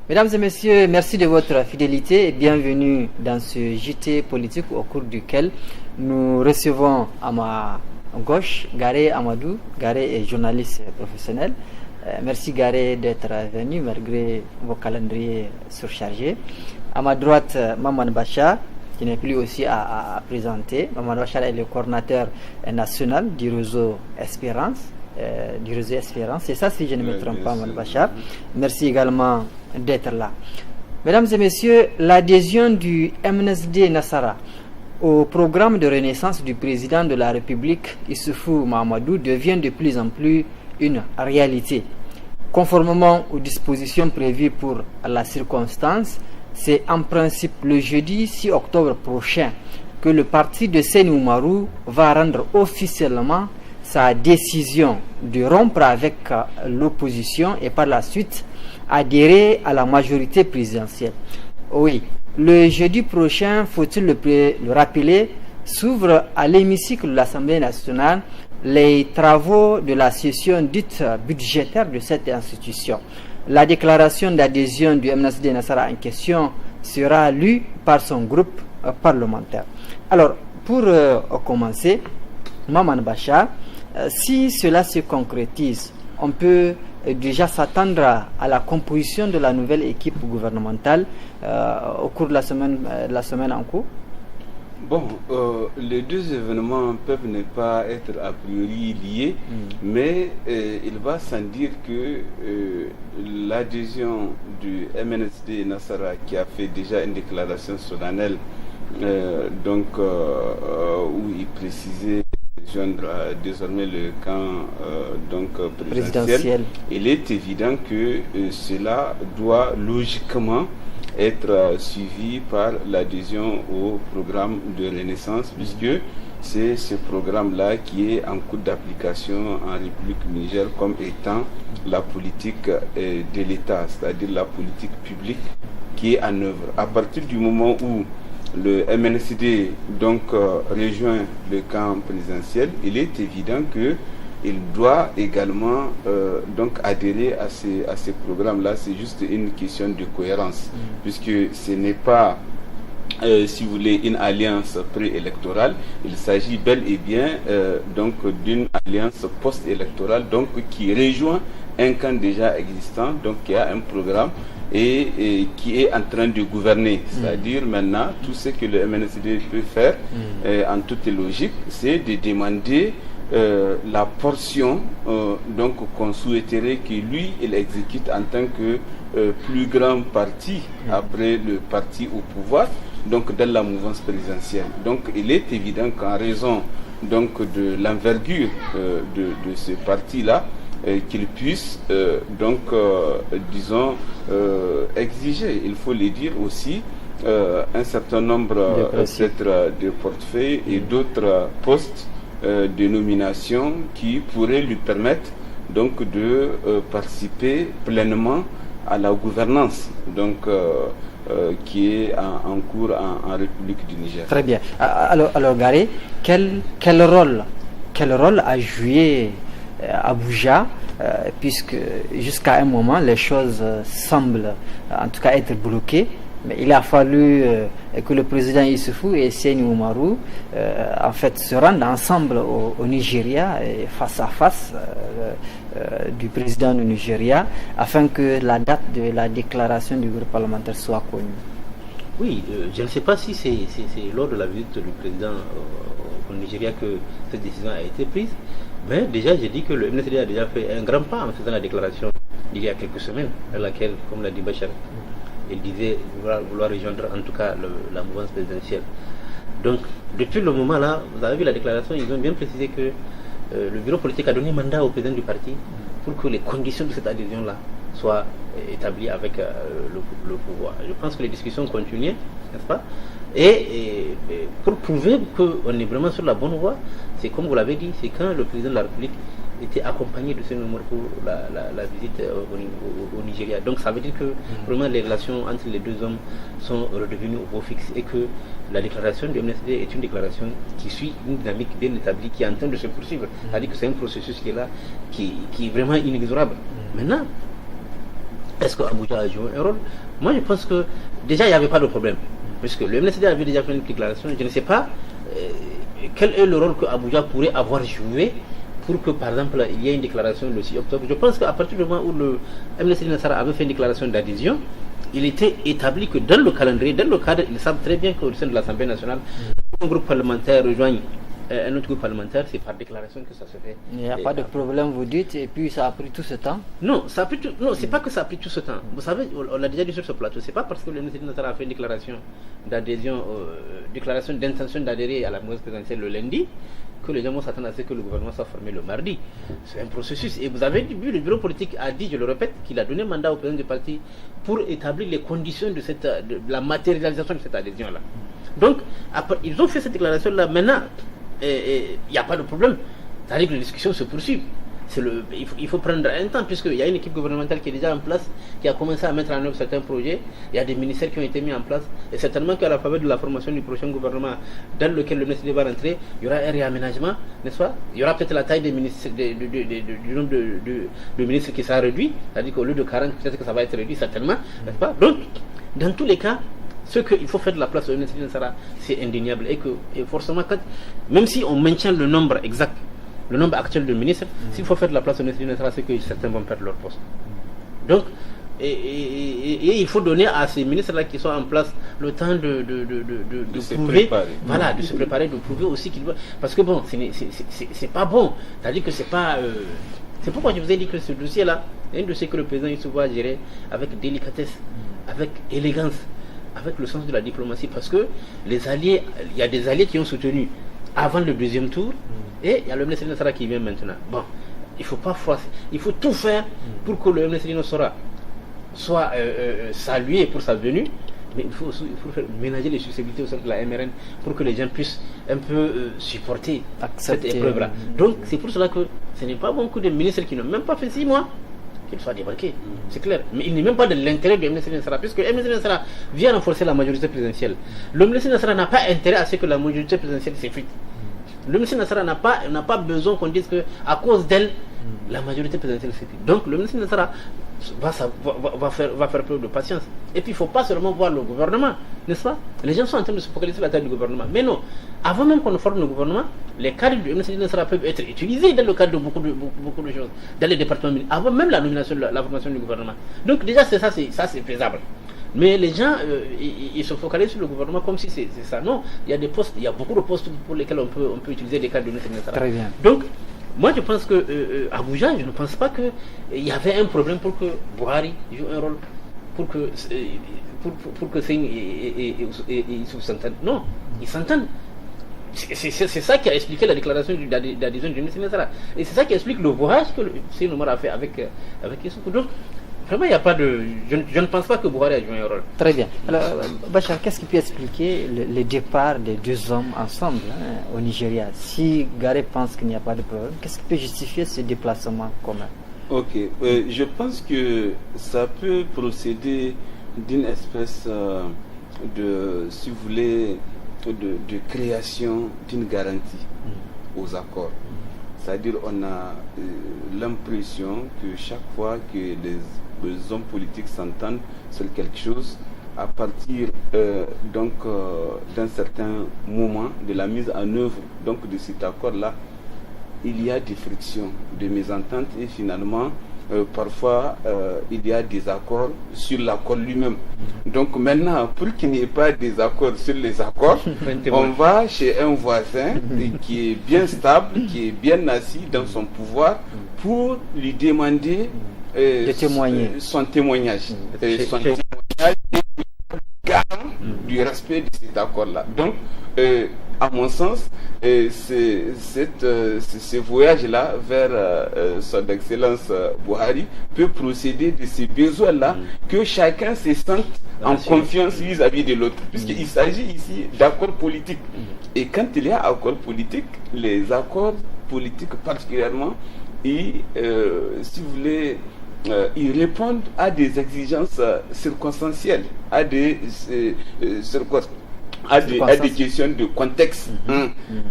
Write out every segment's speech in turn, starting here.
Mesdames et messieurs, merci de votre fidélité et bienvenue dans ce JT politique au cours duquel nous recevons à ma gauche Garé Amadou. Garé est journaliste professionnel. Merci Garé d'être venu malgré vos calendriers surchargés. À ma droite, Maman Bacha, qui n'est plus aussi à présenter. Maman Bacha est le coordinateur national du réseau Espérance. C'est ça, si je ne me trompe pas, Maman Bacha. Merci également d'être là. Mesdames et messieurs, l'adhésion du MNSD Nassara au programme de renaissance du président de la République, Issoufou Mahamadou, devient de plus en plus une réalité. Conformément aux dispositions prévues pour la circonstance, c'est en principe le jeudi 6 octobre prochain que le parti de Seyni Oumarou va rendre officiellement sa décision de rompre avec l'opposition et par la suite adhérer à la majorité présidentielle. Oui, le jeudi prochain, faut-il le rappeler, s'ouvre à l'hémicycle de l'Assemblée nationale les travaux de la session dite budgétaire de cette institution. La déclaration d'adhésion du MNSD Nassara en question sera lue par son groupe parlementaire. Alors, pour commencer, Maman Bacha, si cela se concrétise, on peut déjà s'attendre à la composition de la nouvelle équipe gouvernementale au cours de la semaine en cours. Bon, les deux événements peuvent ne pas être a priori liés, mais il va sans dire que l'adhésion du MNSD Nassara, qui a fait déjà une déclaration solennelle, où il précisait rejoindre désormais le camp présidentiel, il est évident que cela doit logiquement être suivi par l'adhésion au programme de renaissance, puisque c'est ce programme-là qui est en cours d'application en République Niger comme étant la politique de l'État, c'est-à-dire la politique publique qui est en œuvre. À partir du moment où le MNSD rejoint le camp présidentiel, il est évident que il doit également adhérer à ces programmes-là. C'est juste une question de cohérence, puisque ce n'est pas, si vous voulez, une alliance préélectorale. Il s'agit bel et bien d'une alliance post-électorale, qui rejoint un camp déjà existant, qui a un programme et qui est en train de gouverner. C'est-à-dire maintenant, tout ce que le MNSD peut faire, en toute logique, c'est de demander la portion qu'on souhaiterait que lui il exécute en tant que plus grand parti après le parti au pouvoir, dans la mouvance présidentielle. Donc il est évident qu'en raison de l'envergure de ce parti-là, qu'il puisse exiger, il faut le dire aussi, un certain nombre de portefeuilles et d'autres postes de nomination qui pourraient lui permettre de participer pleinement à la gouvernance qui est en cours en République du Niger. Très bien. Alors Garé, quel rôle a joué Abuja, puisque jusqu'à un moment les choses semblent en tout cas être bloquées, mais il a fallu que le président Issoufou et Seyni Oumarou se rendent ensemble au Nigeria, face à face du président du Nigeria, afin que la date de la déclaration du groupe parlementaire soit connue. Oui, je ne sais pas si c'est lors de la visite du président au Nigeria que cette décision a été prise, mais déjà j'ai dit que le MNSD a déjà fait un grand pas en faisant la déclaration il y a quelques semaines, à laquelle, comme l'a dit Bachar, il disait vouloir rejoindre en tout cas la mouvance présidentielle. Donc, depuis le moment là, vous avez vu la déclaration, ils ont bien précisé que le bureau politique a donné mandat au président du parti pour que les conditions de cette adhésion-là soient établies avec le pouvoir. Je pense que les discussions continuent, n'est-ce pas? Et pour prouver qu'on est vraiment sur la bonne voie, c'est comme vous l'avez dit, c'est quand le président de la République était accompagné de Seyni Oumarou pour la visite au Nigeria. Donc ça veut dire que vraiment les relations entre les deux hommes sont redevenues au beau fixe et que la déclaration du MNSD est une déclaration qui suit une dynamique bien établie qui est en train de se poursuivre. C'est-à-dire que c'est un processus qui est là, qui est vraiment inexorable. Maintenant, Est-ce que Abuja a joué un rôle? Moi, je pense que déjà, il n'y avait pas de problème. Puisque le MNSD avait déjà fait une déclaration. Je ne sais pas quel est le rôle que Abuja pourrait avoir joué pour que, par exemple, il y ait une déclaration le 6 octobre. Je pense qu'à partir du moment où le MNSD Nassara avait fait une déclaration d'adhésion, il était établi que dans le calendrier, dans le cadre, ils savent très bien qu'au sein de l'Assemblée nationale, un groupe parlementaire rejoigne un autre groupe parlementaire, c'est par déclaration que ça se fait. Il n'y a pas de problème, vous dites, et puis ça a pris tout ce temps? Non, c'est pas que ça a pris tout ce temps. Vous savez, on l'a déjà dit sur ce plateau, c'est pas parce que le MNSD Nassara a fait une déclaration d'adhésion, déclaration d'intention d'adhérer à la mouvance présidentielle le lundi, que les gens vont s'attendre à ce que le gouvernement soit formé le mardi. C'est un processus. Et vous avez vu, le bureau politique a dit, je le répète, qu'il a donné mandat au président du parti pour établir les conditions de la matérialisation de cette adhésion-là. Donc, après, ils ont fait cette déclaration-là. Maintenant, il n'y a pas de problème. C'est-à-dire que les discussions se poursuivent. Il faut prendre un temps, puisqu'il y a une équipe gouvernementale qui est déjà en place, qui a commencé à mettre en œuvre certains projets. Il y a des ministères qui ont été mis en place. Et certainement qu'à la faveur de la formation du prochain gouvernement dans lequel le MNSD va rentrer, il y aura un réaménagement, n'est-ce pas? Il y aura peut-être la taille des ministres, du nombre de ministres qui sera réduit. C'est-à-dire qu'au lieu de 40, peut-être que ça va être réduit, certainement, n'est-ce pas? Donc, dans tous les cas, ce qu'il faut faire de la place au MNSD Nassara, c'est indéniable. Et forcément, même si on maintient le nombre exact, le nombre actuel de ministres, s'il faut faire de la place au MNSD Nassara, c'est que certains vont perdre leur poste. Donc, et il faut donner à ces ministres-là qui sont en place le temps de prouver, voilà, de se préparer, de prouver aussi qu'ils veulent. Parce que bon, c'est pas bon. C'est-à-dire que c'est pas. C'est pourquoi je vous ai dit que ce dossier-là, c'est un dossier que le président Youssoufou a géré avec délicatesse, avec élégance, avec le sens de la diplomatie, parce que les alliés, il y a des alliés qui ont soutenu avant le deuxième tour, et il y a le MNSD Nassara qui vient maintenant. Bon, il faut pas froisser, il faut tout faire pour que le MNSD Nassara soit salué pour sa venue, mais il faut faire ménager les susceptibilités au sein de la MRN pour que les gens puissent un peu supporter cette épreuve-là. Donc c'est pour cela que ce n'est pas beaucoup de ministres qui n'ont même pas fait 6 mois qu'il soit débarqué, c'est clair. Mais il n'est même pas de l'intérêt du MNSD Nassara, puisque le MNSD Nassara vient renforcer la majorité présidentielle. Le MNSD Nassara n'a pas intérêt à ce que la majorité présidentielle s'effrite. Le MNSD Nassara n'a pas besoin qu'on dise qu'à cause d'elle, la majorité présidentielle s'effrite. Donc le MNSD Nassara va faire preuve de patience. Et puis il ne faut pas seulement voir le gouvernement, n'est-ce pas? Les gens sont en train de se focaliser sur la taille du gouvernement. Mais non, avant même qu'on ne forme le gouvernement, les cadres du MNSD Nassara peuvent être utilisés dans le cadre de beaucoup de choses, dans les départements, avant même la nomination, la formation du gouvernement. Donc déjà c'est faisable. Mais les gens, ils se focalisent sur le gouvernement comme si c'est ça. Non, il y a des postes, il y a beaucoup de postes pour lesquels on peut utiliser les cadres du MNSD Nassara. Très bien. Donc, moi je pense que Abuja, je ne pense pas qu'il y avait un problème pour que Buhari joue un rôle, pour que Singh et Youssoufou s'entendent. Non, ils s'entendent. C'est ça qui a expliqué la déclaration d'adhésion du MNSD Nassara. Et c'est ça qui explique le voyage que Singh Omar a fait avec Youssoufou. Donc, vraiment, il n'y a pas de. Je ne pense pas que Buhari a joué un rôle. Très bien. Alors, Bachar, qu'est-ce qui peut expliquer le départ des deux hommes ensemble au Nigeria? Si Garé pense qu'il n'y a pas de problème, qu'est-ce qui peut justifier ce déplacement commun? Ok. Je pense que ça peut procéder d'une espèce de, si vous voulez, de création d'une garantie aux accords. C'est-à-dire on a l'impression que chaque fois que les hommes politiques s'entendent sur quelque chose, à partir d'un certain moment de la mise en œuvre de cet accord-là, il y a des frictions, des mésententes et finalement parfois il y a des accords sur l'accord lui-même. Donc maintenant, pour qu'il n'y ait pas des accords sur les accords, on va chez un voisin qui est bien stable, qui est bien assis dans son pouvoir pour lui demander son témoignage. Son témoignage garant du respect de cet accord-là. Donc, à mon sens, ce voyage-là vers son excellence Buhari peut procéder de ces besoins-là, que chacun se sente en confiance vis-à-vis de l'autre, puisqu'il s'agit ici d'accords politiques. Et quand il y a accords politiques, les accords politiques particulièrement, si vous voulez, ils répondent à des exigences circonstancielles, à des à des questions de contexte.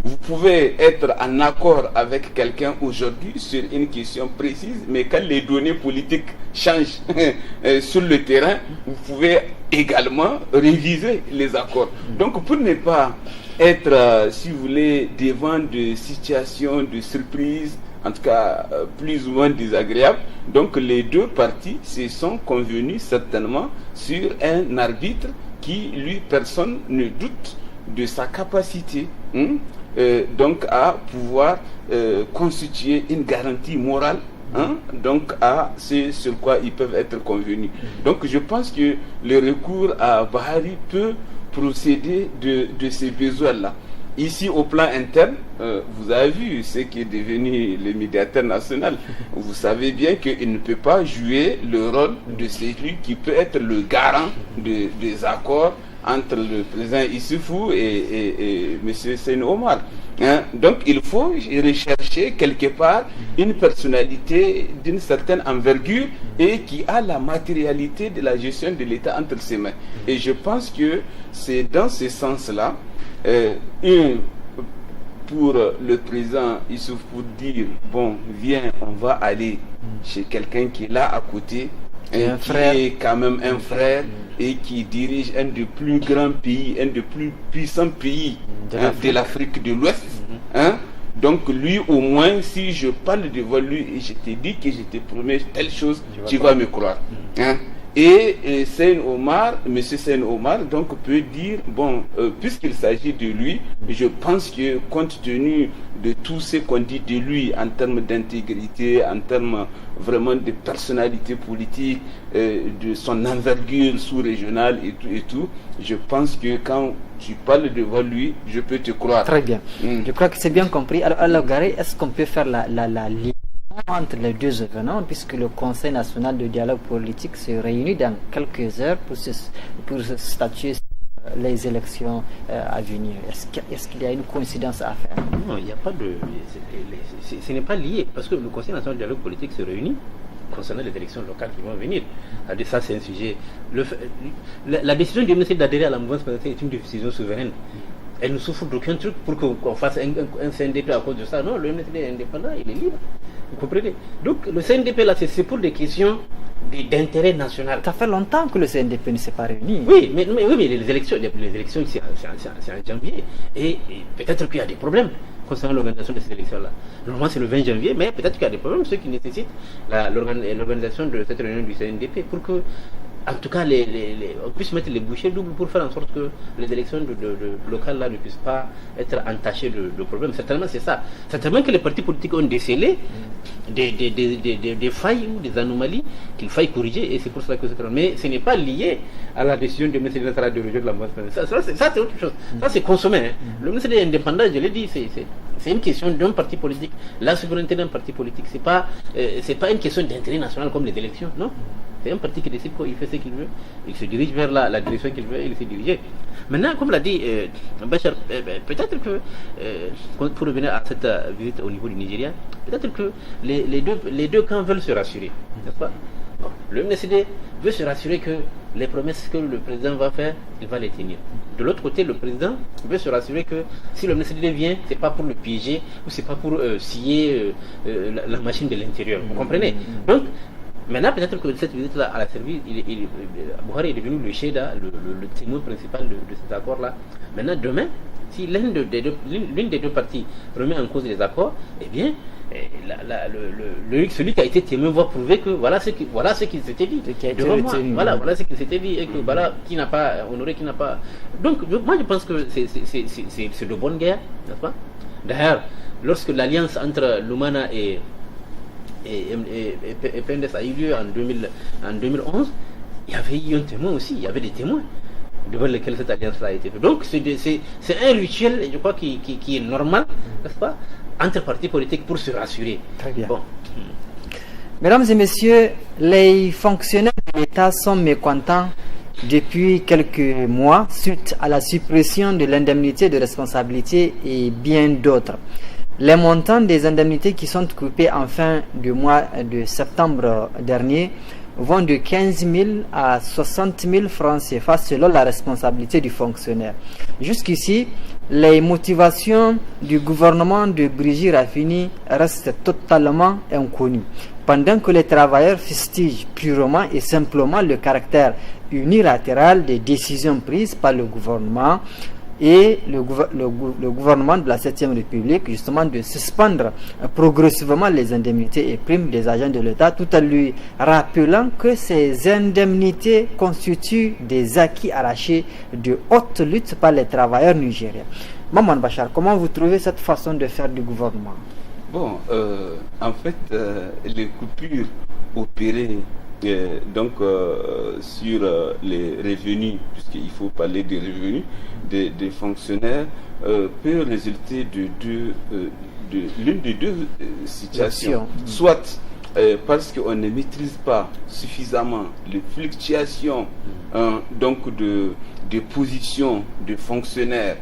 Vous pouvez être en accord avec quelqu'un aujourd'hui sur une question précise, mais quand les données politiques changent sur le terrain, vous pouvez également réviser les accords. Donc pour ne pas être, si vous voulez, devant de situations de surprise, en tout cas plus ou moins désagréables, donc les deux parties se sont convenus certainement sur un arbitre qui, lui, personne ne doute de sa capacité donc à pouvoir constituer une garantie morale donc à ce sur quoi ils peuvent être convenus. Donc je pense que le recours à Bahari peut procéder de ces besoins-là. Ici, au plan interne, vous avez vu ce qui est devenu le médiateur national. Vous savez bien qu'il ne peut pas jouer le rôle de celui qui peut être le garant des accords entre le président Issoufou et M. Seyni Omar. Donc, il faut rechercher quelque part une personnalité d'une certaine envergure et qui a la matérialité de la gestion de l'État entre ses mains. Et je pense que c'est dans ce sens-là, pour le président Issoufou pour dire bon, viens, on va aller chez quelqu'un qui est là à côté, qui est quand même un frère et qui dirige un des plus grands pays, un des plus puissants pays de l'Afrique de l'Ouest. Donc lui, au moins, si je parle devant lui et je te dis que je te promets telle chose, tu vas me croire. Et Seyni Omar, M. Seyni Omar, donc peut dire, bon, puisqu'il s'agit de lui, je pense que compte tenu de tout ce qu'on dit de lui en termes d'intégrité, en termes vraiment de personnalité politique, de son envergure sous-régionale et tout, je pense que quand tu parles devant lui, je peux te croire. Très bien. Je crois que c'est bien compris. Alors Gary, est-ce qu'on peut faire la liaison entre les deux événements, puisque le Conseil national de dialogue politique se réunit dans quelques heures pour statuer sur les élections à venir? Est-ce qu'il y a une coïncidence à faire? Non, il n'y a pas de... Ce n'est pas lié, parce que le Conseil national de dialogue politique se réunit concernant les élections locales qui vont venir. Ça, c'est un sujet... La décision du ministre d'adhérer à la mouvance présidentielle est une décision souveraine. Elle ne souffre d'aucun truc pour qu'on fasse un CNDP à cause de ça. Non, le ministre est indépendant, il est libre. Vous comprenez? Donc le CNDP là, c'est pour des questions d'intérêt national. Ça fait longtemps que le CNDP ne s'est pas réuni. Oui, mais les élections c'est en janvier. Et peut-être qu'il y a des problèmes concernant l'organisation de ces élections-là. Normalement, c'est le 20 janvier, mais peut-être qu'il y a des problèmes, ceux qui nécessitent l'organisation de cette réunion du CNDP pour que, en tout cas, on puisse mettre les bouchées doubles pour faire en sorte que les élections locales là ne puissent pas être entachées de problèmes. Certainement, c'est ça. Certainement que les partis politiques ont décelé des failles ou des anomalies qu'il faille corriger, et c'est pour cela que c'est... Mais ce n'est pas lié à la décision du ministre de rejoindre la mouvance présidentielle. Ça, c'est autre chose. Ça, c'est consommé. Le ministre est indépendant, je l'ai dit, c'est une question d'un parti politique. La souveraineté d'un parti politique, c'est pas une question d'intérêt national comme les élections, non. C'est un parti qui décide qu'il fait ce qu'il veut, il se dirige vers la direction qu'il veut, il s'est dirigé. Maintenant, comme l'a dit Bachar, peut-être que, pour revenir à cette visite au niveau du Nigeria, peut-être que les deux camps veulent se rassurer, n'est-ce pas? Bon, le MNCD veut se rassurer que les promesses que le président va faire, il va les tenir. De l'autre côté, le président veut se rassurer que si le MNCD vient, c'est pas pour le piéger ou c'est pas pour scier la machine de l'intérieur. Vous comprenez? Donc, maintenant, peut-être que cette visite-là a servi, Buhari est devenu le Sheda, le témoin principal de cet accord-là. Maintenant, demain, si l'une des deux parties remet en cause les accords, eh bien, celui qui a été témoin va prouver que voilà ce qu'il s'était dit. Voilà ce qu'il s'était dit, et que voilà, qui n'a pas honoré, qui n'a pas... Donc, moi, je pense que c'est de bonne guerre, n'est-ce pas? D'ailleurs, lorsque l'alliance entre Lumana et PNDS a eu lieu en 2011, il y avait eu un témoin aussi, il y avait des témoins devant lesquels cette alliance-là a été faite. Donc c'est un rituel, je crois, qui est normal, n'est-ce pas, entre partis politiques pour se rassurer. Très bien. Bon. Mesdames et messieurs, les fonctionnaires de l'État sont mécontents depuis quelques mois suite à la suppression de l'indemnité de responsabilité et bien d'autres. Les montants des indemnités qui sont coupés en fin du mois de septembre dernier vont de 15 000 à 60 000 francs CFA selon la responsabilité du fonctionnaire. Jusqu'ici, les motivations du gouvernement de Brigitte Raffini restent totalement inconnues. Pendant que les travailleurs fustigent purement et simplement le caractère unilatéral des décisions prises par le gouvernement et le gouvernement de la 7e République, justement, de suspendre progressivement les indemnités et primes des agents de l'État, tout en lui rappelant que ces indemnités constituent des acquis arrachés de haute lutte par les travailleurs nigériens. Maman Bachar, comment vous trouvez cette façon de faire du gouvernement? Bon, en fait, les coupures opérées sur les revenus, puisqu'il faut parler des revenus des fonctionnaires, peut résulter de l'une des deux situations. Soit parce qu'on ne maîtrise pas suffisamment les fluctuations des positions de fonctionnaires,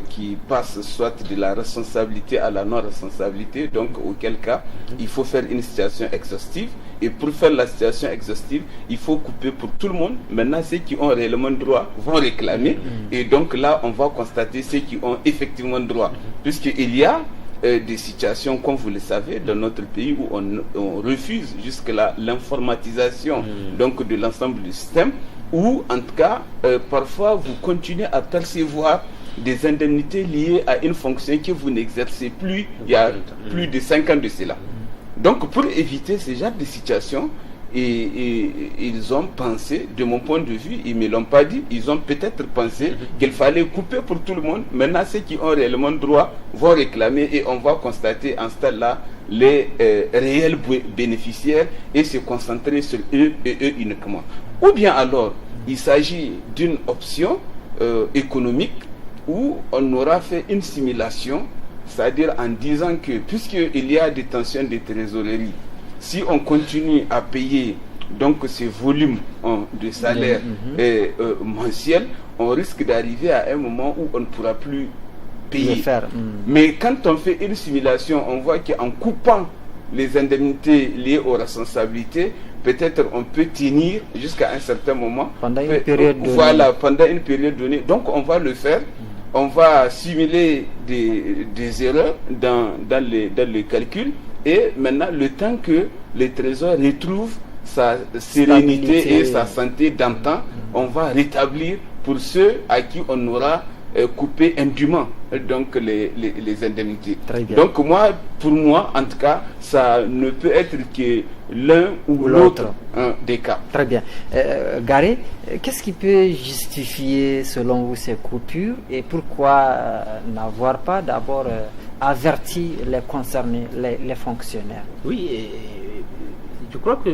qui passent soit de la responsabilité à la non-responsabilité, auquel cas il faut faire une situation exhaustive. Et pour faire la situation exhaustive, il faut couper pour tout le monde. Maintenant, ceux qui ont réellement droit vont réclamer. Et donc là, on va constater ceux qui ont effectivement droit. Puisqu'il y a des situations, comme vous le savez, dans notre pays où on refuse jusque-là l'informatisation de l'ensemble du système, ou en tout cas, parfois, vous continuez à percevoir des indemnités liées à une fonction que vous n'exercez plus il y a plus de 5 ans de cela. Donc, pour éviter ce genre de situation, ils ont pensé, de mon point de vue, ils ne me l'ont pas dit, ils ont peut-être pensé qu'il fallait couper pour tout le monde. Maintenant, ceux qui ont réellement droit vont réclamer et on va constater en ce stade-là les réels bénéficiaires et se concentrer sur eux et eux uniquement. Ou bien alors, il s'agit d'une option économique où on aura fait une simulation, c'est-à-dire en disant que puisqu'il y a des tensions de trésorerie, si on continue à payer ces volumes de salaire mensuels, on risque d'arriver à un moment où on ne pourra plus payer. Mais quand on fait une simulation, on voit qu'en coupant les indemnités liées aux responsabilités, peut-être on peut tenir jusqu'à un certain moment. Pendant une période donnée. Voilà, pendant une période donnée. Donc on va le faire. On va simuler des erreurs dans les calculs. Et maintenant, le temps que le Trésor retrouve sa sérénité et sa santé d'antan, on va rétablir pour ceux à qui on aura coupé indûment les indemnités. Donc pour moi, en tout cas, ça ne peut être que l'un ou l'autre des cas. Très bien. Garé, qu'est-ce qui peut justifier selon vous ces coupures et pourquoi n'avoir pas d'abord averti les concernés, les fonctionnaires? Oui, je crois que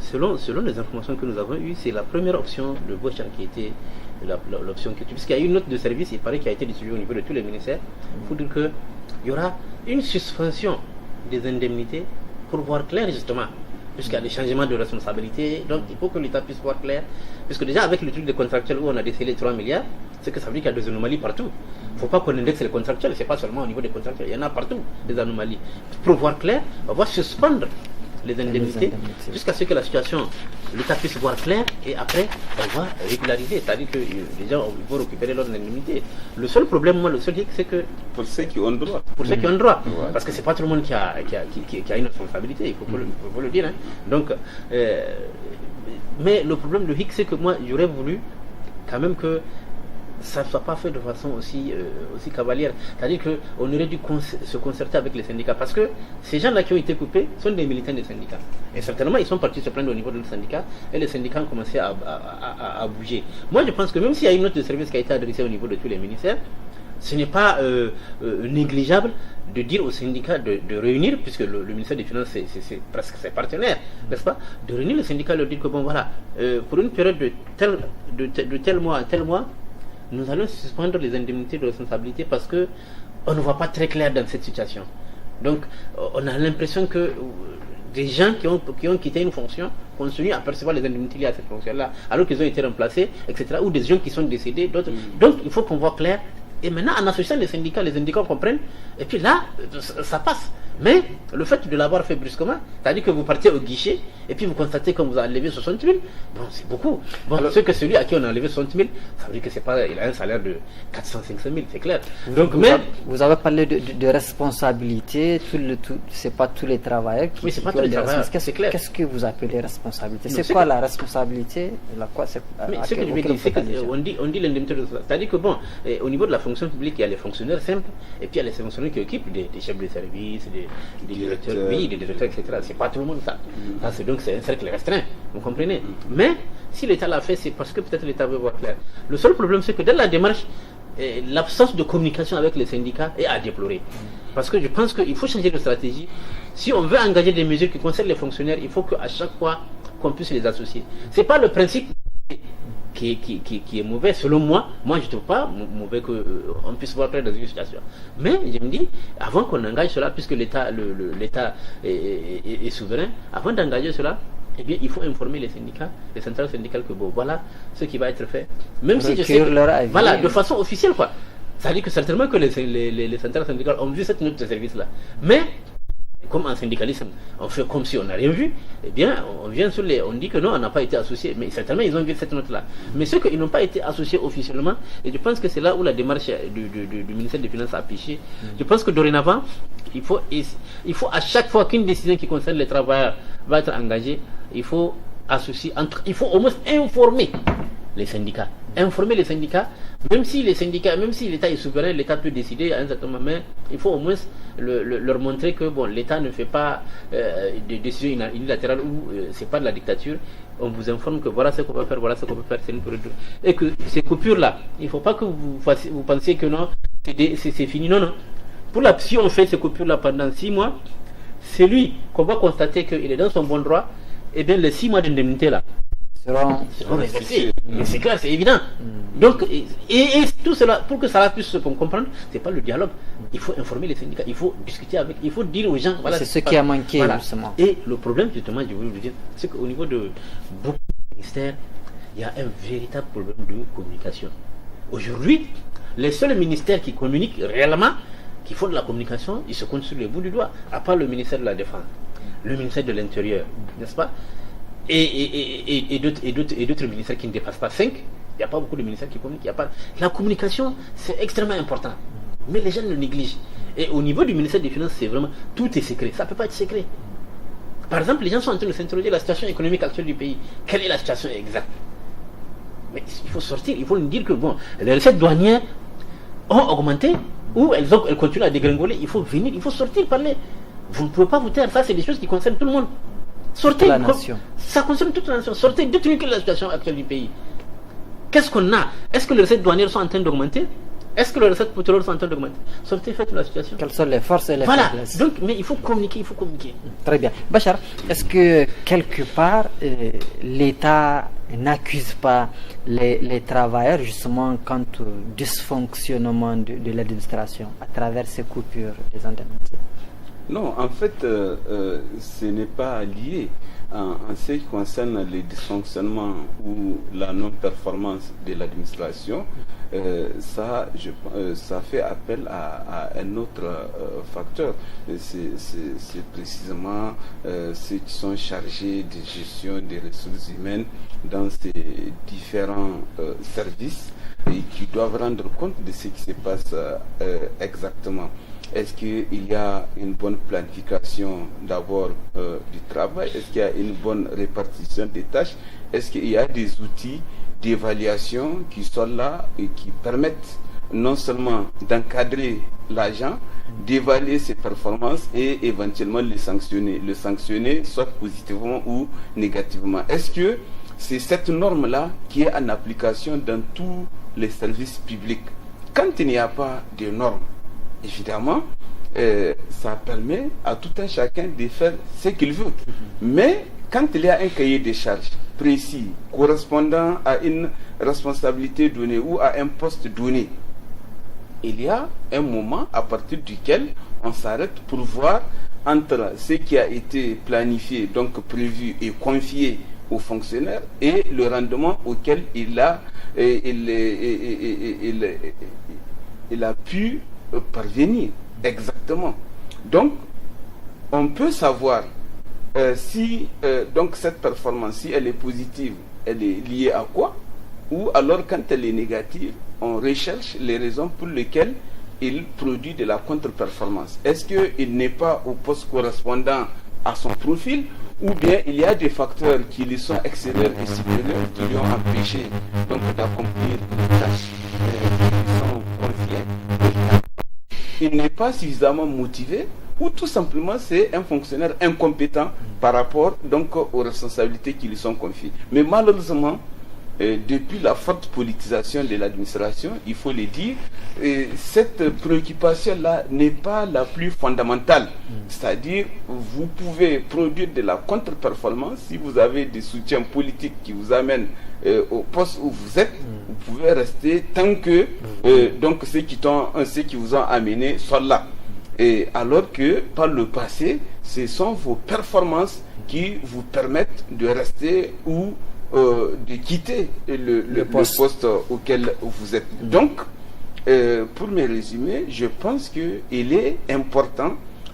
selon les informations que nous avons eues, c'est la première option de Bochar qui était l'option que puisqu'il y a une note de service, il paraît, qui a été distribuée au niveau de tous les ministères. Il faut dire qu'il y aura une suspension des indemnités pour voir clair justement, puisqu'il y a des changements de responsabilité. Donc il faut que l'État puisse voir clair, puisque déjà avec le truc des contractuels où on a décelé 3 milliards, c'est que ça veut dire qu'il y a des anomalies partout. Il ne faut pas qu'on indexe les contractuels, c'est pas seulement au niveau des contractuels, il y en a partout des anomalies. Pour voir clair, on va suspendre les indemnités jusqu'à ce que la situation, l'État puisse voir clair et après on va régulariser, c'est-à-dire que les gens vont récupérer leurs indemnités. Le seul problème, le seul hic, c'est que pour ceux qui ont droit, parce que c'est pas tout le monde qui a une responsabilité, il faut le dire. Hein. Donc, mais le problème, le hic, c'est que moi j'aurais voulu quand même que ça ne soit pas fait de façon aussi cavalière. C'est-à-dire qu'on aurait dû se concerter avec les syndicats. Parce que ces gens-là qui ont été coupés sont des militants des syndicats. Et certainement, ils sont partis se plaindre au niveau des syndicats. Et les syndicats ont commencé à bouger. Moi, je pense que même s'il y a une note de service qui a été adressée au niveau de tous les ministères, ce n'est pas négligeable de dire aux syndicats de réunir, puisque le ministère des Finances, c'est presque ses partenaires, n'est-ce pas? De réunir les syndicats et leur dire que bon, voilà, pour une période de tel mois à tel mois, nous allons suspendre les indemnités de responsabilité parce qu'on ne voit pas très clair dans cette situation. Donc, on a l'impression que des gens qui ont quitté une fonction continuent à percevoir les indemnités liées à cette fonction-là, alors qu'ils ont été remplacés, etc. Ou des gens qui sont décédés, d'autres. Donc, il faut qu'on voit clair. Et maintenant, en associant les syndicats comprennent. Et puis là, ça passe. Mais le fait de l'avoir fait brusquement, c'est-à-dire que vous partez au guichet et puis vous constatez qu'on vous a enlevé 60 000, bon, c'est beaucoup. Bon, alors, ce que celui à qui on a enlevé 60 000, ça veut dire que c'est pas, il a un salaire de 400, 500 000, c'est clair. Donc, vous avez parlé de responsabilité, c'est pas tous les travailleurs qui. Oui, c'est pas tous les travailleurs, c'est clair. Qu'est-ce que vous appelez responsabilité? C'est quoi la responsabilité? Mais ce que je veux dire, c'est qu'on dit l'indemnité de cela. C'est-à-dire que bon, au niveau de la fonction publique, il y a les fonctionnaires simples et puis il y a les fonctionnaires qui occupent des chefs de service, des directeurs, oui, des directeurs, etc. C'est pas tout le monde ça. Donc c'est un cercle restreint, vous comprenez. Mais si l'État l'a fait, c'est parce que peut-être l'État veut voir clair. Le seul problème, c'est que dans la démarche, l'absence de communication avec les syndicats est à déplorer. Parce que je pense qu'il faut changer de stratégie. Si on veut engager des mesures qui concernent les fonctionnaires, il faut qu'à chaque fois qu'on puisse les associer. C'est pas le principe qui est mauvais, selon moi. Moi, je ne trouve pas mauvais qu'on puisse voir clair dans une situation. Mais je me dis, avant qu'on engage cela, puisque l'État est souverain, avant d'engager cela, eh bien, il faut informer les syndicats, les centrales syndicales que bon, voilà ce qui va être fait. Même si je sais que, voilà, de façon officielle, quoi. Ça veut dire que certainement que les centrales syndicales ont vu cette note de service-là. Mais comme en syndicalisme, on fait comme si on n'a rien vu, eh bien, on dit que non, on n'a pas été associé. Mais certainement, ils ont vu cette note-là. Mais ceux qui n'ont pas été associés officiellement, et je pense que c'est là où la démarche du ministère des Finances a péché. Je pense que dorénavant, il faut à chaque fois qu'une décision qui concerne les travailleurs va être engagée, il faut associer, il faut au moins informer les syndicats. Informer les syndicats, même si l'État est souverain, l'État peut décider à un certain moment, mais il faut au moins leur montrer que bon, l'État ne fait pas des décisions unilatérales où c'est pas de la dictature. On vous informe que voilà ce qu'on va faire, voilà ce qu'on peut faire, c'est une période. Et que ces coupures-là, il ne faut pas que vous pensiez que non, c'est fini. Non, non. Si on fait ces coupures-là pendant 6 mois, c'est lui qu'on va constater qu'il est dans son bon droit, et bien les 6 mois d'indemnité là seront respectés. Mais c'est clair, c'est évident. Donc, et tout cela, pour que ça puisse se comprendre, c'est pas le dialogue. Il faut informer les syndicats, il faut discuter avec, il faut dire aux gens. Voilà, c'est ce qui a manqué, voilà. Justement. Et le problème, justement, je voulais vous dire, c'est qu'au niveau de beaucoup de ministères, il y a un véritable problème de communication. Aujourd'hui, les seuls ministères qui communiquent réellement, qui font de la communication, ils se comptent sur les bouts du doigt, à part le ministère de la Défense, le ministère de l'Intérieur, n'est-ce pas? Et d'autres ministères qui ne dépassent pas 5, il n'y a pas beaucoup de ministères qui communiquent. La communication, c'est extrêmement important. Mais les gens le négligent. Et au niveau du ministère des Finances, c'est vraiment, tout est secret. Ça ne peut pas être secret. Par exemple, les gens sont en train de s'interroger la situation économique actuelle du pays. Quelle est la situation exacte? Mais il faut sortir, il faut nous dire que bon, les recettes douanières ont augmenté ou elles continuent à dégringoler. Il faut venir, il faut sortir, parler. Vous ne pouvez pas vous taire. Ça, c'est des choses qui concernent tout le monde. Sortez, la nation. Ça concerne toute la nation. Sortez, dites-nous quelle est la situation actuelle du pays. Qu'est-ce qu'on a? Est-ce que les recettes douanières sont en train d'augmenter? Est-ce que les recettes pétrolières sont en train d'augmenter? Sortez, faites la situation. Quelles sont les forces et les faiblesses? Donc, mais il faut communiquer, il faut communiquer. Très bien. Bachar, est-ce que quelque part, l'État n'accuse pas les travailleurs justement quant au dysfonctionnement de l'administration à travers ces coupures des indemnités? Non, en fait, ce n'est pas lié. En ce qui concerne les dysfonctionnements ou la non-performance de l'administration, ça fait appel à un autre facteur. C'est précisément ceux qui sont chargés de gestion des ressources humaines dans ces différents services et qui doivent rendre compte de ce qui se passe exactement. Est-ce qu'il y a une bonne planification d'abord du travail? Est-ce qu'il y a une bonne répartition des tâches? Est-ce qu'il y a des outils d'évaluation qui sont là et qui permettent non seulement d'encadrer l'agent, d'évaluer ses performances et éventuellement le sanctionner soit positivement ou négativement? Est-ce que c'est cette norme-là qui est en application dans tous les services publics? Quand il n'y a pas de normes, évidemment, ça permet à tout un chacun de faire ce qu'il veut. Mais quand il y a un cahier de charges précis, correspondant à une responsabilité donnée ou à un poste donné, il y a un moment à partir duquel on s'arrête pour voir entre ce qui a été planifié, donc prévu et confié au fonctionnaire et le rendement auquel il a parvenir exactement. Donc on peut savoir si donc cette performance, si elle est positive, elle est liée à quoi, ou alors quand elle est négative, on recherche les raisons pour lesquelles il produit de la contre-performance. Est-ce qu'il n'est pas au poste correspondant à son profil, ou bien il y a des facteurs qui lui sont extérieurs et supérieurs qui lui ont empêché donc d'accomplir les tâches qui lui sont confiées. Il n'est pas suffisamment motivé, ou tout simplement c'est un fonctionnaire incompétent par rapport donc aux responsabilités qui lui sont confiées. Mais malheureusement, depuis la forte politisation de l'administration, il faut le dire, cette préoccupation-là n'est pas la plus fondamentale. C'est-à-dire, vous pouvez produire de la contre-performance si vous avez des soutiens politiques qui vous amènent au poste où vous êtes. Vous pouvez rester tant que donc ceux qui vous ont amené sont là. Et alors que par le passé, ce sont vos performances qui vous permettent de rester ou de quitter le poste auquel vous êtes. Donc, pour me résumer, je pense qu'il est important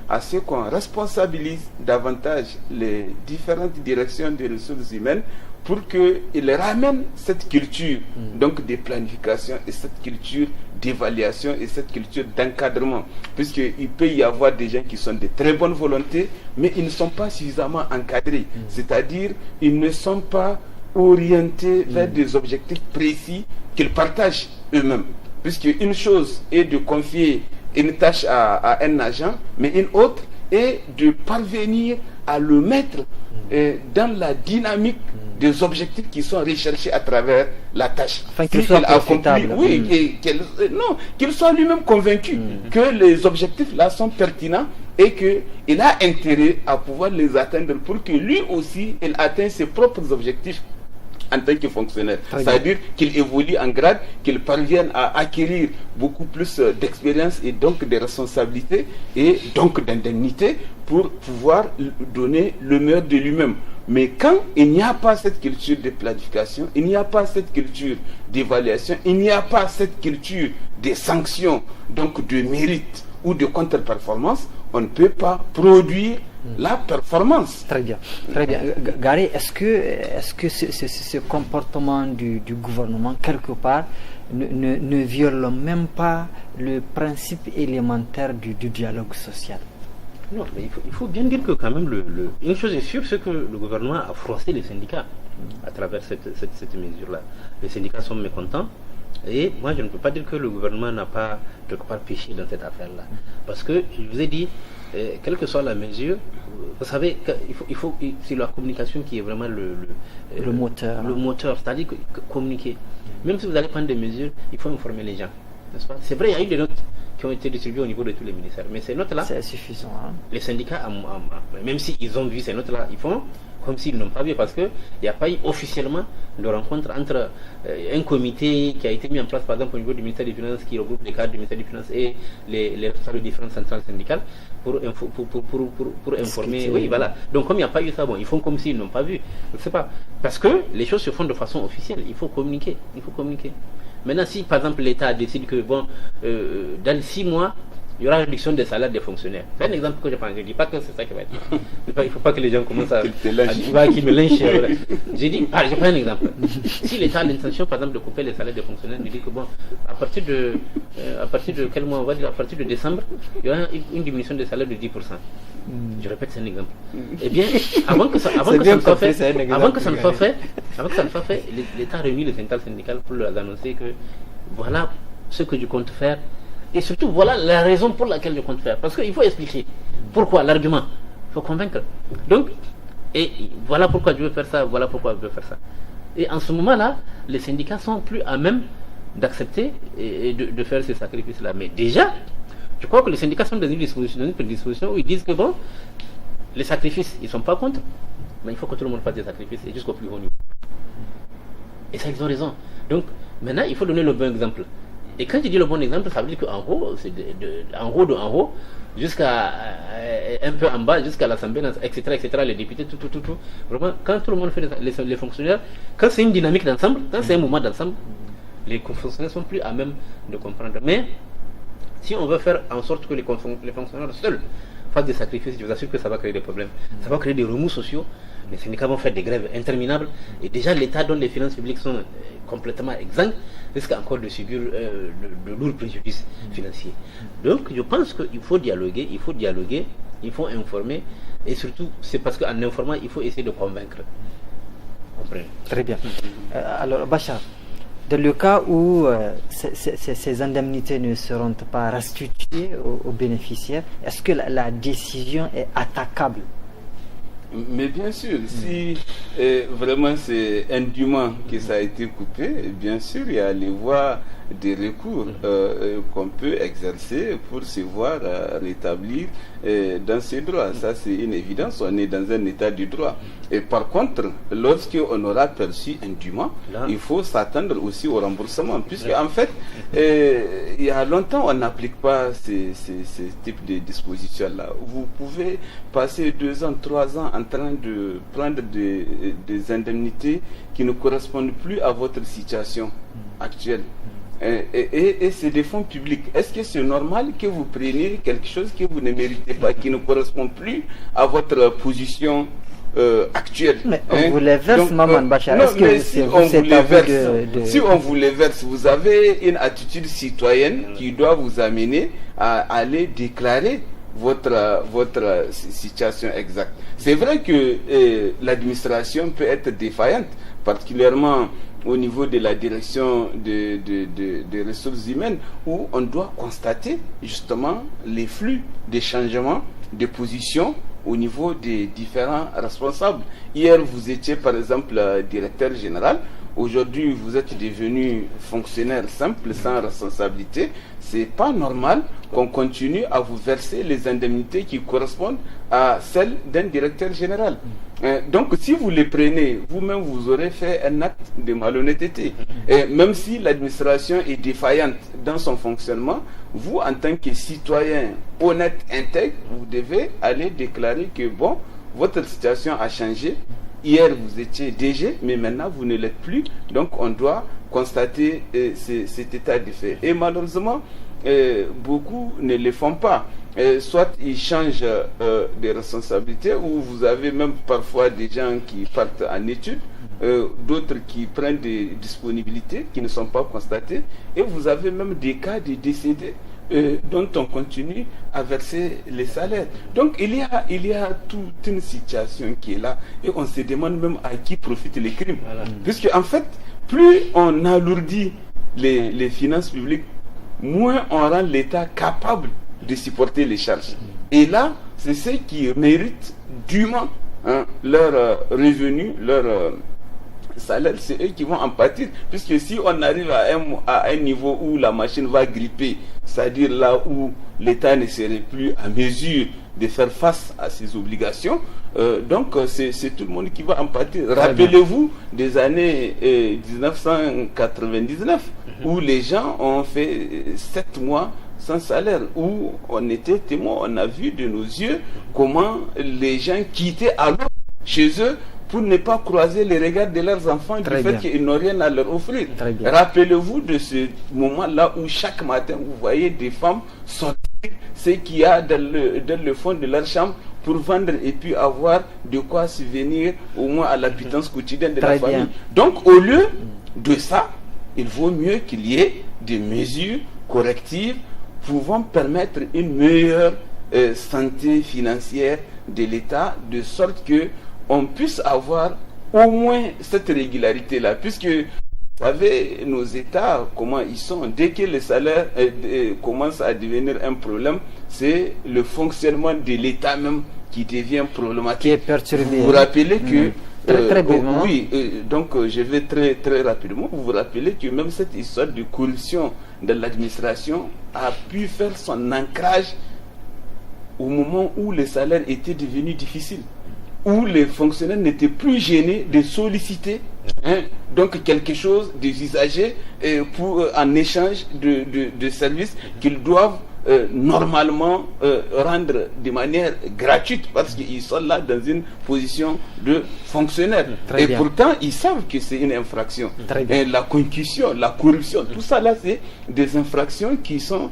à ce qu'on responsabilise davantage les différentes directions des ressources humaines pour qu'ils ramènent cette culture donc de planification et cette culture d'évaluation et cette culture d'encadrement, puisqu'il peut y avoir des gens qui sont de très bonne volonté, mais ils ne sont pas suffisamment encadrés, c'est-à-dire ils ne sont pas orientés vers des objectifs précis qu'ils partagent eux-mêmes. Puisque une chose est de confier une tâche à un agent, mais une autre est de parvenir à le mettre dans la dynamique des objectifs qui sont recherchés à travers la tâche. Enfin, qu'il soit profitable. Oui, qu'il soit lui-même convaincu que les objectifs-là sont pertinents et qu'il a intérêt à pouvoir les atteindre pour que lui aussi, il atteigne ses propres objectifs en tant que fonctionnaire. C'est-à-dire qu'il évolue en grade, qu'il parvienne à acquérir beaucoup plus d'expérience et donc de responsabilités et donc d'indemnité pour pouvoir donner le meilleur de lui-même. Mais quand il n'y a pas cette culture de planification, il n'y a pas cette culture d'évaluation, il n'y a pas cette culture des sanctions, donc de mérite ou de contre-performance, on ne peut pas produire la performance. Très bien, très bien. Gary, est-ce que ce comportement du gouvernement, quelque part, ne viole même pas le principe élémentaire du dialogue social? Non, mais il faut bien dire que quand même, une chose est sûre, c'est que le gouvernement a froissé les syndicats à travers cette mesure-là. Les syndicats sont mécontents. Et moi, je ne peux pas dire que le gouvernement n'a pas quelque part péché dans cette affaire-là. Parce que, je vous ai dit, quelle que soit la mesure, vous savez, c'est la communication qui est vraiment le moteur. Le moteur, c'est-à-dire communiquer. Même si vous allez prendre des mesures, il faut informer les gens. N'est-ce pas? C'est vrai, il y a eu des notes qui ont été distribuées au niveau de tous les ministères. Mais ces notes-là, c'est insuffisant. Les syndicats, même s'ils ont vu ces notes-là, ils font comme s'ils n'ont pas vu, parce qu'il n'y a pas eu officiellement de rencontre entre un comité qui a été mis en place, par exemple, au niveau du ministère des Finances, qui regroupe les cadres du ministère des Finances et les responsables de différentes centrales syndicales pour informer. Oui, voilà. Donc, comme il n'y a pas eu ça, ils font comme s'ils n'ont pas vu. Je ne sais pas. Parce que les choses se font de façon officielle. Il faut communiquer. Maintenant, si, par exemple, l'État décide que, dans 6 mois, il y aura réduction des salaires des fonctionnaires. C'est un exemple que je prends. Je ne dis pas que c'est ça qui va être. Il ne faut pas que les gens commencent à qu'ils me lynchent. J'ai dit, je prends un exemple. Si l'État a l'intention, par exemple, de couper les salaires des fonctionnaires, il dit que à partir de quel mois, on va dire, à partir de décembre, il y aura une diminution des salaires de 10%. Je répète, c'est un exemple. Eh bien, avant que ça ne soit fait, l'État réunit les centrales syndicales pour leur annoncer que voilà ce que je compte faire. Et surtout, voilà la raison pour laquelle je compte faire. Parce qu'il faut expliquer pourquoi, l'argument. Il faut convaincre. Donc, et voilà pourquoi je veux faire ça, voilà pourquoi je veux faire ça. Et en ce moment-là, les syndicats sont plus à même d'accepter et de faire ces sacrifices-là. Mais déjà, je crois que les syndicats sont dans une disposition où ils disent que les sacrifices, ils ne sont pas contre, mais il faut que tout le monde fasse des sacrifices et jusqu'au plus haut niveau. Et ça, ils ont raison. Donc, maintenant, il faut donner le bon exemple. Et quand je dis le bon exemple, ça veut dire qu'en haut, c'est en haut, jusqu'à un peu en bas, jusqu'à l'Assemblée, etc., les députés, tout. Vraiment, quand tout le monde fait les fonctionnaires, quand c'est une dynamique d'ensemble, quand c'est un mouvement d'ensemble, les fonctionnaires sont plus à même de comprendre. Mais si on veut faire en sorte que les fonctionnaires seuls face des sacrifices, je vous assure que ça va créer des problèmes. Ça va créer des remous sociaux. Les syndicats vont faire des grèves interminables. Et déjà, l'État, dont les finances publiques sont complètement exsangues, risque encore de subir de lourds préjudices financiers. Donc, je pense qu'il faut dialoguer, il faut informer. Et surtout, c'est parce qu'en informant, il faut essayer de convaincre. Très bien. Alors, Bachar, dans le cas où ces indemnités ne seront pas restituées aux bénéficiaires, est-ce que la décision est attaquable? Mais bien sûr, si vraiment c'est indûment que ça a été coupé, bien sûr, il y a les voies de recours qu'on peut exercer pour se voir rétablir dans ses droits. Ça, c'est une évidence. On est dans un état du droit. Et par contre, lorsqu'on aura perçu indûment, il faut s'attendre aussi au remboursement. Puisque, en fait, il y a longtemps, on n'applique pas ces types de dispositions-là. Vous pouvez passer 2 ans, 3 ans en train de prendre des indemnités qui ne correspondent plus à votre situation actuelle. Et c'est des fonds publics. Est-ce que c'est normal que vous preniez quelque chose que vous ne méritez pas, qui ne correspond plus à votre position actuelle? Mais on vous les verse, Maman Bachar. Si on vous les verse, vous avez une attitude citoyenne qui doit vous amener à aller déclarer votre situation exacte. C'est vrai que l'administration peut être défaillante, particulièrement au niveau de la direction des ressources humaines, où on doit constater justement les flux des changements de position au niveau des différents responsables. Hier, vous étiez par exemple directeur général. Aujourd'hui, vous êtes devenu fonctionnaire simple, sans responsabilité. C'est pas normal qu'on continue à vous verser les indemnités qui correspondent à celles d'un directeur général. Donc, si vous les prenez, vous-même, vous aurez fait un acte de malhonnêteté. Et même si l'administration est défaillante dans son fonctionnement, vous, en tant que citoyen honnête, intègre, vous devez aller déclarer que, bon, votre situation a changé. Hier, vous étiez DG, mais maintenant, vous ne l'êtes plus. Donc, on doit constater cet état de fait. Et malheureusement, beaucoup ne le font pas. Soit ils changent de responsabilité, ou vous avez même parfois des gens qui partent en études, d'autres qui prennent des disponibilités qui ne sont pas constatées, et vous avez même des cas de décédés dont on continue à verser les salaires. Donc il y a toute une situation qui est là, et on se demande même à qui profitent les crimes. Voilà. Puisque en fait, plus on alourdit les finances publiques, moins on rend l'État capable de supporter les charges. Et là, c'est ceux qui méritent dûment leur revenu, leur salaire, c'est eux qui vont en pâtir. Puisque si on arrive à un niveau où la machine va gripper, c'est-à-dire là où l'État ne serait plus à mesure de faire face à ses obligations, donc c'est tout le monde qui va en pâtir. Rappelez-vous des années 1999, où les gens ont fait 7 mois sans salaire, où on était témoin, on a vu de nos yeux comment les gens quittaient alors chez eux pour ne pas croiser les regards de leurs enfants du fait qu'ils n'ont rien à leur offrir. Rappelez-vous de ce moment-là où chaque matin vous voyez des femmes sortir ce qu'il y a dans le fond de leur chambre pour vendre et puis avoir de quoi subvenir au moins à la pitance quotidienne de la famille. Donc au lieu de ça, il vaut mieux qu'il y ait des mesures correctives pouvant permettre une meilleure santé financière de l'État, de sorte que on puisse avoir au moins cette régularité-là, puisque vous savez, nos États, comment ils sont, dès que le salaire commence à devenir un problème, c'est le fonctionnement de l'État même qui devient problématique. Qui est perturbé. Vous vous rappelez que donc je vais très rapidement. Vous vous rappelez que même cette histoire de corruption de l'administration a pu faire son ancrage au moment où les salaires étaient devenus difficiles, où les fonctionnaires n'étaient plus gênés de solliciter donc quelque chose des usagers en échange de services qu'ils doivent normalement rendre de manière gratuite, parce qu'ils sont là dans une position de fonctionnaire. Et pourtant, ils savent que c'est une infraction. Et la concussion, la corruption, tout ça là, c'est des infractions qui sont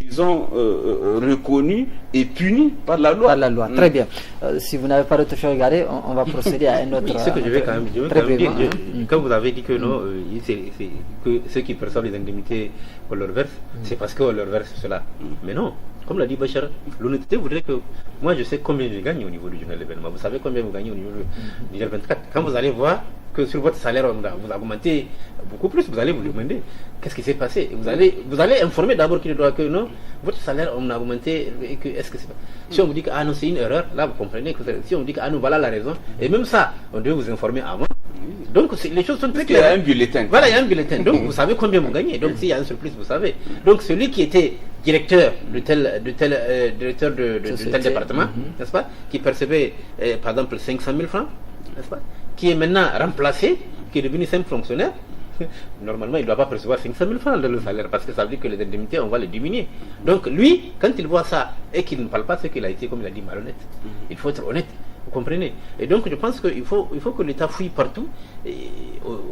disons, reconnus et punis par la loi. Par la loi, très bien. Si vous n'avez pas d'autre chose à regarder, on va procéder à un autre... Oui, ce que je vais quand même dire, quand vous avez dit que non, que ceux qui perçoivent les indemnités qu'on leur verse, c'est parce qu'on leur verse cela. Mais non, comme l'a dit Bachar, l'honnêteté voudrait que... Moi, je sais combien je gagne au niveau du journal événement. Vous savez combien vous gagnez au niveau du journal 24. Quand vous allez voir que sur votre salaire, vous augmentez beaucoup plus, vous allez vous demander qu'est-ce qui s'est passé. Vous allez informer d'abord qu'il doit que non, votre salaire on a augmenté, et que est-ce que c'est pas. Si on vous dit que ah non c'est une erreur, là vous comprenez que si on vous dit que ah non voilà la raison, et même ça, on devait vous informer avant. Donc les choses sont très claires. Il y a un bulletin. Voilà, il y a un bulletin. Donc vous savez combien vous gagnez. Donc s'il y a un surplus, vous savez. Donc celui qui était directeur de tel département, n'est-ce pas, qui percevait par exemple 500 000 francs, n'est-ce pas, qui est maintenant remplacé, qui est devenu simple fonctionnaire, normalement il ne doit pas percevoir 500 000 francs de le salaire, parce que ça veut dire que les indemnités on va les diminuer. Donc lui, quand il voit ça et qu'il ne parle pas ce qu'il a été, comme il a dit, malhonnête, il faut être honnête. Vous comprenez? Et donc je pense qu'il faut que l'État fouille partout. Et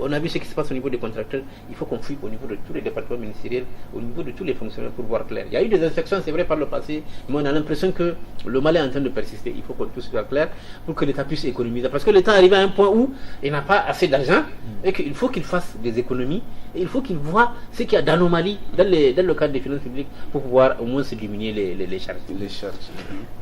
on a vu ce qui se passe au niveau des contracteurs. Il faut qu'on fouille au niveau de tous les départements ministériels, au niveau de tous les fonctionnaires pour voir clair. Il y a eu des inspections, c'est vrai, par le passé, mais on a l'impression que le mal est en train de persister. Il faut qu'on puisse voir clair pour que l'État puisse économiser. Parce que l'État arrive à un point où il n'a pas assez d'argent et qu'il faut qu'il fasse des économies et il faut qu'il voit ce qu'il y a d'anomalie dans le cadre des finances publiques pour pouvoir au moins se diminuer les charges.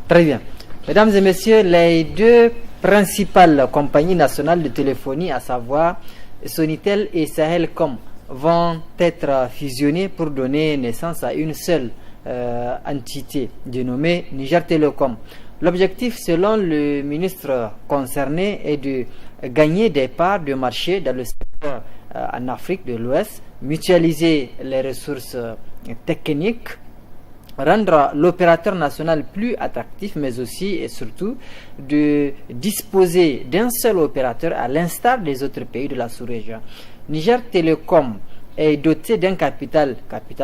Très bien. Mesdames et messieurs, les deux principales compagnies nationales de téléphonie, à savoir Sonitel et Sahelcom, vont être fusionnées pour donner naissance à une seule entité dénommée Niger Telecom. L'objectif, selon le ministre concerné, est de gagner des parts de marché dans le secteur en Afrique de l'Ouest, mutualiser les ressources techniques, rendre l'opérateur national plus attractif, mais aussi et surtout de disposer d'un seul opérateur à l'instar des autres pays de la sous-région. Niger Telecom est doté d'un capital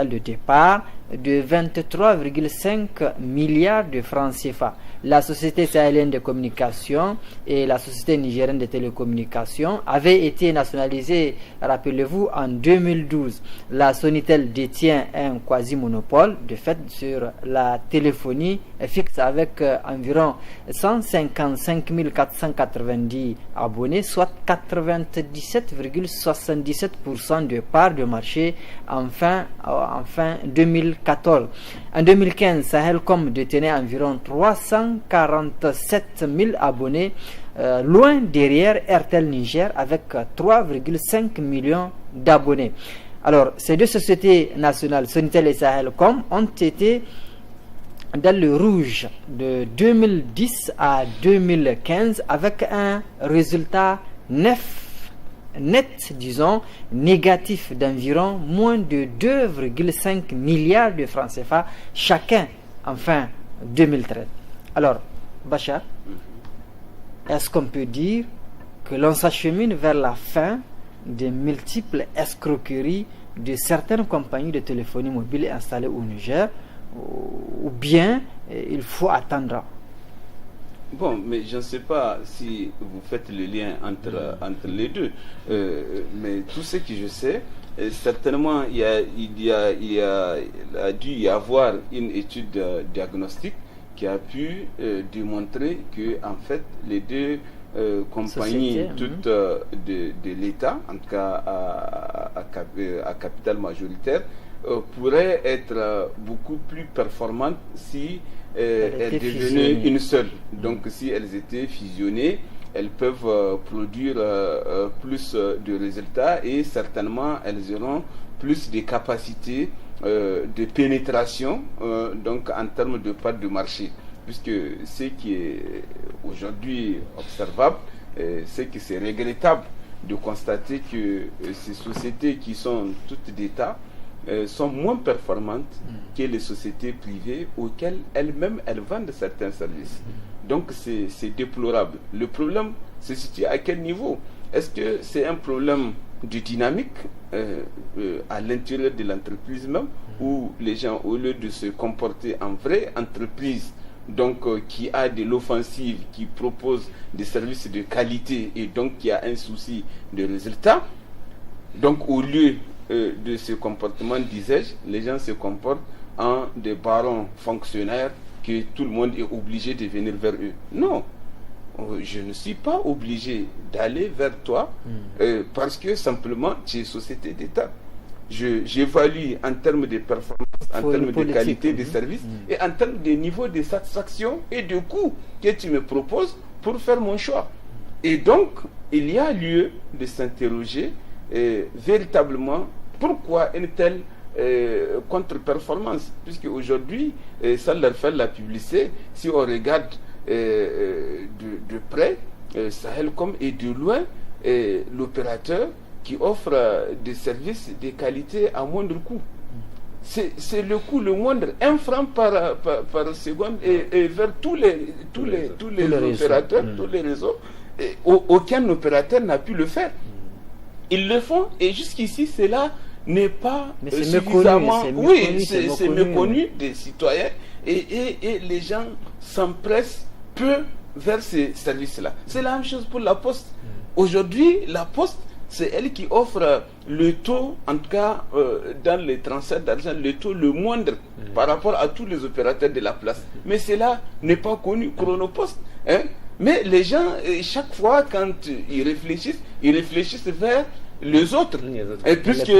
de départ de 23,5 milliards de francs CFA. La société sahélienne de communication et la société nigérienne de télécommunications avaient été nationalisées, rappelez-vous, en 2012. La Sonitel détient un quasi-monopole de fait sur la téléphonie fixe avec environ 155 490 abonnés, soit 97,77% de part de marché en fin 2014. En 2015, Sahelcom détenait environ 347 000 abonnés, loin derrière Airtel Niger avec 3,5 millions d'abonnés. Alors, ces deux sociétés nationales, Sonitel et Sahelcom, ont été dans le rouge de 2010 à 2015 avec un résultat net, disons, négatif d'environ moins de 2,5 milliards de francs CFA chacun en fin 2013. Alors, Bachar, est-ce qu'on peut dire que l'on s'achemine vers la fin des multiples escroqueries de certaines compagnies de téléphonie mobile installées au Niger, ou bien il faut attendre? Bon, mais je ne sais pas si vous faites le lien entre les deux. Mais tout ce que je sais, certainement, il a dû y avoir une étude diagnostique qui a pu démontrer que, en fait, les deux compagnies, toutes de l'État, en tout cas à capital majoritaire, pourraient être beaucoup plus performantes si elles devenaient une seule. Donc si elles étaient fusionnées, elles peuvent produire plus de résultats et certainement elles auront plus de capacités de pénétration donc en termes de part de marché. Puisque ce qui est aujourd'hui observable, c'est que c'est regrettable de constater que ces sociétés qui sont toutes d'État sont moins performantes que les sociétés privées auxquelles elles-mêmes elles vendent certains services. Donc c'est déplorable. Le problème se situe à quel niveau? Est-ce que c'est un problème de dynamique à l'intérieur de l'entreprise même, où les gens, au lieu de se comporter en vraie entreprise, donc qui a de l'offensive, qui propose des services de qualité et donc qui a un souci de résultat, donc au lieu de ce comportement, disais-je, les gens se comportent en des barons fonctionnaires que tout le monde est obligé de venir vers eux. Non, je ne suis pas obligé d'aller vers toi parce que simplement tu es société d'État. J'évalue en termes de performance, en termes de qualité de service et en termes de niveau de satisfaction et de coût que tu me proposes pour faire mon choix. Et donc, il y a lieu de s'interroger véritablement pourquoi une telle contre-performance, puisque aujourd'hui, sans leur faire la publicité, si on regarde de près, Sahelcom est de loin l'opérateur qui offre des services de qualité à moindre coût. C'est le coût le moindre, 1 franc par seconde et vers tous les opérateurs, tous les réseaux. Aucun opérateur n'a pu le faire. Ils le font et jusqu'ici cela n'est pas suffisamment. C'est méconnu des citoyens et les gens s'empressent peu vers ces services-là. C'est la même chose pour la Poste. Aujourd'hui, la Poste, c'est elle qui offre le taux, en tout cas dans les transferts d'argent, le taux le moindre par rapport à tous les opérateurs de la place. Mais cela n'est pas connu. Chronopost, mais les gens, chaque fois quand ils réfléchissent vers les autres. Puisque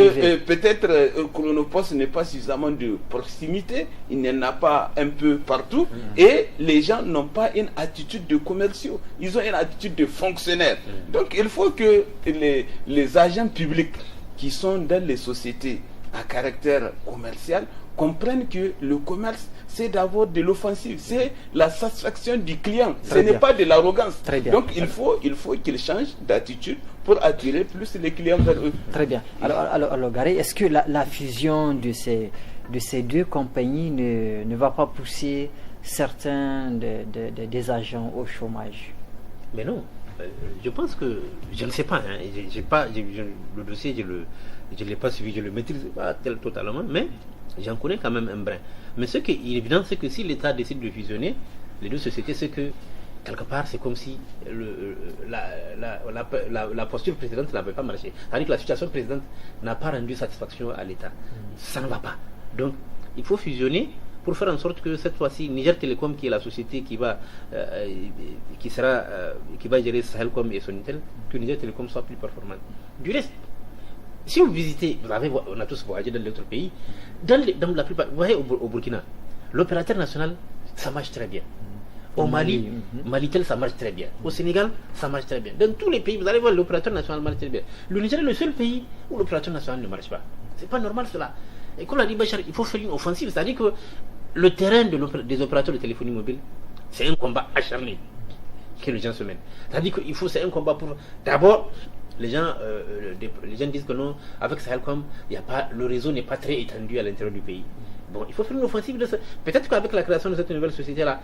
peut-être Chronopost n'est pas suffisamment de proximité, il n'y en a pas un peu partout, et les gens n'ont pas une attitude de commerciaux, ils ont une attitude de fonctionnaires. Donc il faut que les agents publics qui sont dans les sociétés à caractère commercial comprennent que le commerce, c'est d'abord de l'offensive, c'est la satisfaction du client, ce n'est pas de l'arrogance. Donc il faut qu'ils changent d'attitude pour attirer plus les clients vers eux. Très bien. Alors Gary, est-ce que la fusion de ces deux compagnies ne va pas pousser certains des agents au chômage? Mais non. Je pense que, je ne sais pas, le dossier, je ne l'ai pas suivi, je ne le maîtrise pas totalement, mais j'en connais quand même un brin. Mais ce qui est évident, c'est que si l'État décide de fusionner les deux sociétés, c'est que quelque part, c'est comme si la posture précédente n'avait pas marché. C'est-à-dire que la situation précédente n'a pas rendu satisfaction à l'État. Ça ne va pas. Donc, il faut fusionner pour faire en sorte que cette fois-ci, Niger Telecom, qui est la société qui va gérer Sahelcom et Sonitel, que Niger Telecom soit plus performante. Du reste, si vous visitez, on a tous voyagé dans d'autres pays, dans la plupart, vous voyez au Burkina, l'opérateur national, ça marche très bien. Au Mali, Malitel, ça marche très bien. Au Sénégal, ça marche très bien. Dans tous les pays, vous allez voir, l'opérateur national marche très bien. Le Niger est le seul pays où l'opérateur national ne marche pas. C'est pas normal cela. Et comme l'a dit Bachar, il faut faire une offensive. C'est-à-dire que le terrain des opérateurs de téléphonie mobile, c'est un combat acharné que les gens se mènent. C'est-à-dire qu'il faut, c'est un combat pour... D'abord, les gens disent que non, avec Sahelcom, le réseau n'est pas très étendu à l'intérieur du pays. Bon, il faut faire une offensive de ça. Peut-être qu'avec la création de cette nouvelle société-là,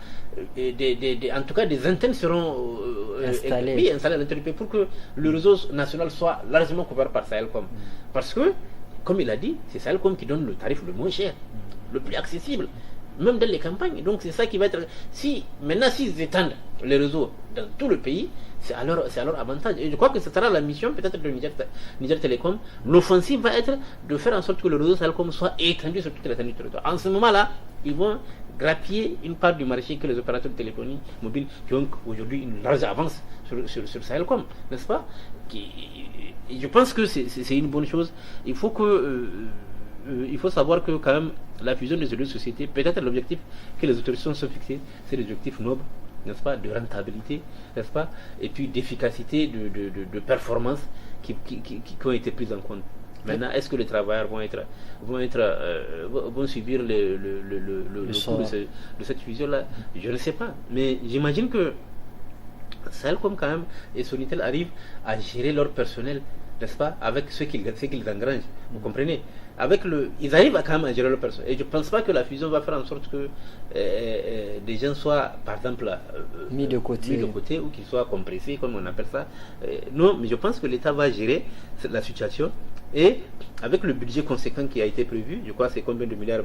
en tout cas des antennes seront installées à l'intérieur du pays pour que le réseau national soit largement couvert par Sahelcom. Parce que, comme il a dit, c'est Sahelcom qui donne le tarif le moins cher, le plus accessible, même dans les campagnes. Donc c'est ça qui va être... Maintenant, s'ils étendent les réseaux dans tout le pays, c'est à leur avantage. Et je crois que ce sera la mission peut-être de Niger Telecom. L'offensive va être de faire en sorte que le réseau Sahelcom soit étendu sur toute l'étendue du territoire. En ce moment-là, ils vont grappiller une part du marché que les opérateurs de téléphonie mobile qui ont aujourd'hui une large avance sur Sahelcom, n'est-ce pas? Je pense que c'est une bonne chose. Il faut savoir que quand même la fusion de ces deux sociétés, peut-être l'objectif que les autorités sont fixés, c'est l'objectif noble, n'est-ce pas, de rentabilité, n'est-ce pas, et puis d'efficacité, de performance qui ont été prises en compte. Maintenant, est-ce que les travailleurs vont subir le coût de cette fusion-là? Je ne sais pas, mais j'imagine que Sahelcom quand même et Sonitel arrivent à gérer leur personnel, n'est-ce pas, avec ce qu'ils engrangent, vous comprenez? Ils arrivent quand même à gérer leur personnel. Et je ne pense pas que la fusion va faire en sorte que des gens soient, par exemple, mis de côté ou qu'ils soient compressés, comme on appelle ça. Non, mais je pense que l'État va gérer la situation. Et avec le budget conséquent qui a été prévu, je crois que c'est combien de milliards?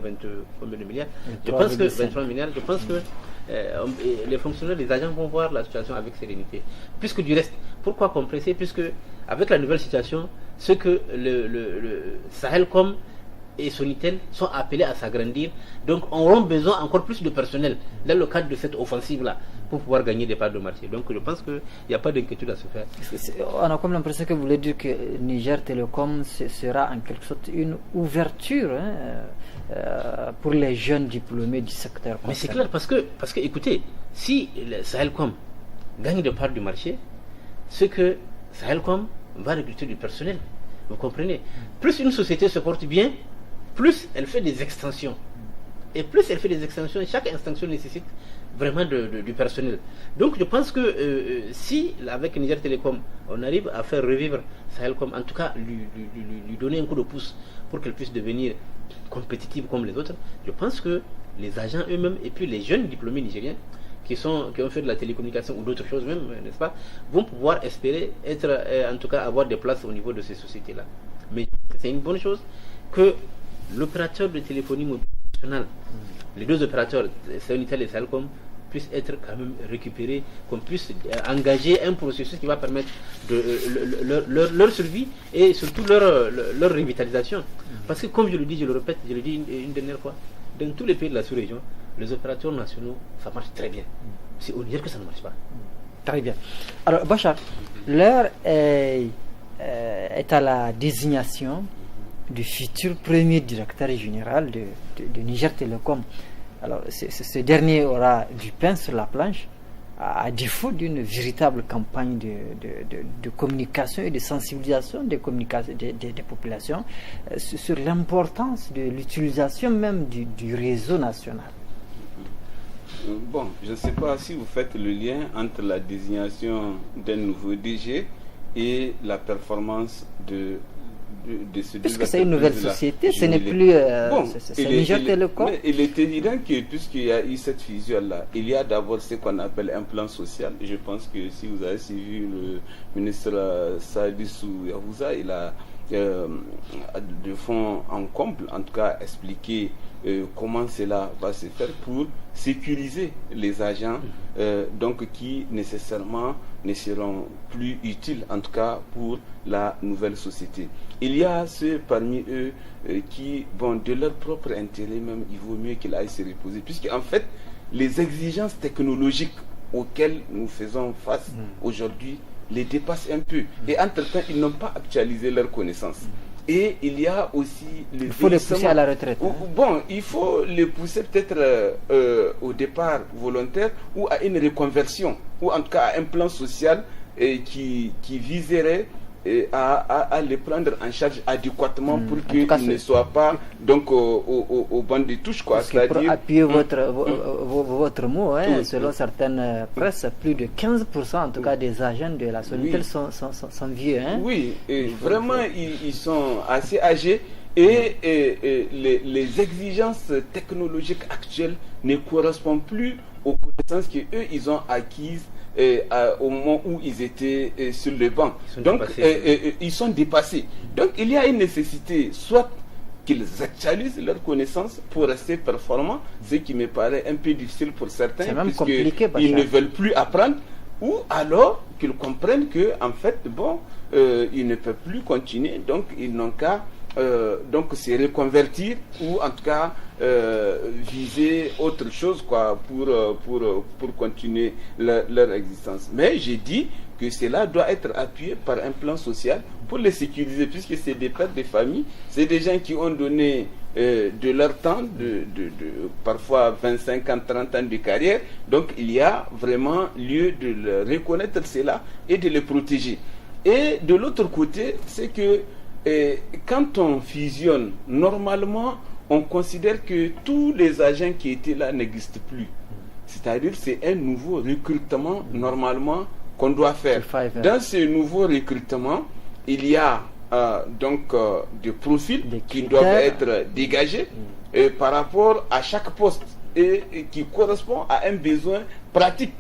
Je pense que 23 milliards, je pense que les fonctionnaires, les agents vont voir la situation avec sérénité. Puisque du reste, pourquoi compresser? Puisque avec la nouvelle situation, ce que le Sahelcom et Sonitel sont appelés à s'agrandir. Donc, on aura besoin encore plus de personnel dans le cadre de cette offensive-là pour pouvoir gagner des parts de marché. Donc, je pense qu'il n'y a pas d'inquiétude à se faire. On a comme l'impression que vous voulez dire que Niger Telecom sera en quelque sorte une ouverture pour les jeunes diplômés du secteur. Mais c'est clair, parce que écoutez, si Sahelcom gagne des parts du marché, c'est que Sahelcom va recruter du personnel. Vous comprenez? Plus une société se porte bien, plus elle fait des extensions. Et plus elle fait des extensions, chaque extension nécessite vraiment du personnel. Donc je pense que si, avec Niger Telecom, on arrive à faire revivre Sahelcom, en tout cas lui donner un coup de pouce pour qu'elle puisse devenir compétitive comme les autres, je pense que les agents eux-mêmes et puis les jeunes diplômés nigériens qui ont fait de la télécommunication ou d'autres choses même, n'est-ce pas, vont pouvoir espérer être, en tout cas avoir des places au niveau de ces sociétés-là. Mais c'est une bonne chose que l'opérateur de téléphonie mobile nationale, les deux opérateurs, Sonitel et Sahelcom, puissent être quand même récupérés, qu'on puisse engager un processus qui va permettre leur survie et surtout leur revitalisation. Parce que comme je le dis, je le répète, je le dis une dernière fois, dans tous les pays de la sous-région, les opérateurs nationaux, ça marche très bien. C'est au Niger que ça ne marche pas. Très bien. Alors, Bachar, l'heure est à la désignation du futur premier directeur général de Niger Telecom. Alors, ce dernier aura du pain sur la planche, à défaut d'une véritable campagne de communication et de sensibilisation des populations sur l'importance de l'utilisation même du réseau national. Bon, je ne sais pas si vous faites le lien entre la désignation d'un nouveau DG et la performance de ce. Puisque c'est une nouvelle société, ce n'est plus c'est Niger Telecom. Il est évident que puisqu'il y a eu cette fusion-là, il y a d'abord ce qu'on appelle un plan social. Je pense que si vous avez suivi le ministre Sadissou Yahouza, il a de fond en comble, en tout cas expliqué comment cela va se faire pour sécuriser les agents donc qui nécessairement ne seront plus utiles, en tout cas pour la nouvelle société. Il y a ceux parmi eux qui, de leur propre intérêt même, il vaut mieux qu'ils aillent se reposer, puisque en fait les exigences technologiques auxquelles nous faisons face aujourd'hui les dépassent un peu, et entre-temps ils n'ont pas actualisé leurs connaissances. Et il y a aussi il faut les pousser à la retraite. Il faut les pousser peut-être au départ volontaire ou à une reconversion, ou en tout cas à un plan social qui viserait à les prendre en charge adéquatement pour qu'ils ne soient pas donc au banc de touche, quoi. C'est-à-dire, pour appuyer votre mot, selon certaines presses, plus de 15% en tout cas des agents de la Sonitel sont vieux. Oui, et vraiment ils sont assez âgés et les exigences technologiques actuelles ne correspondent plus aux connaissances qu'eux ils ont acquises au moment où ils étaient sur le banc. Donc ils sont dépassés. Donc il y a une nécessité, soit qu'ils actualisent leurs connaissances pour rester performants, ce qui me paraît un peu difficile pour certains, puisqu'ils ne veulent plus apprendre, ou alors qu'ils comprennent que en fait ils ne peuvent plus continuer, donc ils n'ont qu'à se reconvertir, ou en tout cas viser autre chose, quoi, pour continuer leur existence. Mais j'ai dit que cela doit être appuyé par un plan social pour les sécuriser, puisque c'est des pères de famille, c'est des gens qui ont donné de leur temps, parfois 25 ans, 30 ans de carrière. Donc il y a vraiment lieu de reconnaître cela et de les protéger. Et de l'autre côté, c'est que quand on fusionne, normalement, on considère que tous les agents qui étaient là n'existent plus. C'est-à-dire c'est un nouveau recrutement, normalement, qu'on doit faire. Dans ce nouveau recrutement, il y a des profils qui doivent être dégagés par rapport à chaque poste et qui correspond à un besoin pratique.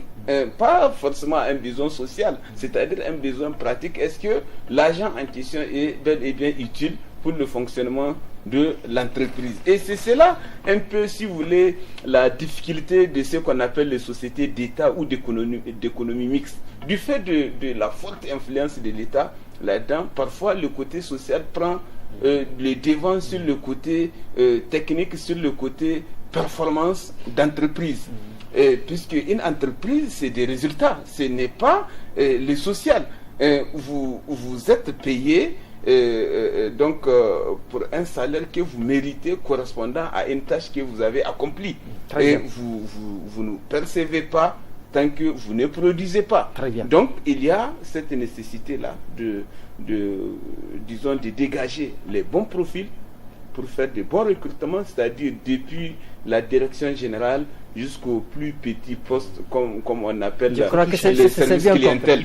Pas forcément un besoin social, c'est-à-dire un besoin pratique. Est-ce que l'agent en question est bel et bien utile pour le fonctionnement de l'entreprise? Et c'est cela un peu, si vous voulez, la difficulté de ce qu'on appelle les sociétés d'État ou d'économie mixte. Du fait de la forte influence de l'État là-dedans, parfois le côté social prend le devant sur le côté technique, sur le côté performance d'entreprise. Puisque une entreprise, c'est des résultats, ce n'est pas le social. Vous êtes payé donc pour un salaire que vous méritez correspondant à une tâche que vous avez accomplie. Et vous ne percevez pas tant que vous ne produisez pas. Donc il y a cette nécessité-là de dégager les bons profils pour faire de bons recrutements, c'est-à-dire depuis la direction générale jusqu'au plus petit poste, comme on appelle les services clientèle.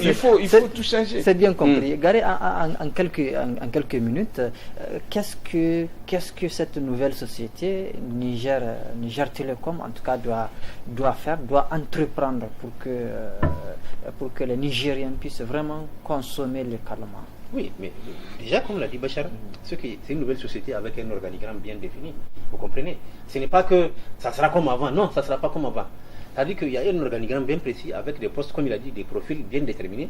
Il faut tout changer. C'est bien compris. Gary, en quelques minutes, qu'est-ce que cette nouvelle société, Niger Telecom, en tout cas, doit entreprendre pour que les Nigériens puissent vraiment consommer localement? Oui, mais déjà, comme l'a dit Bachar, c'est une nouvelle société avec un organigramme bien défini. Vous comprenez? Ce n'est pas que ça sera comme avant. Non, ça ne sera pas comme avant. C'est-à-dire qu'il y a un organigramme bien précis avec des postes, comme il a dit, des profils bien déterminés.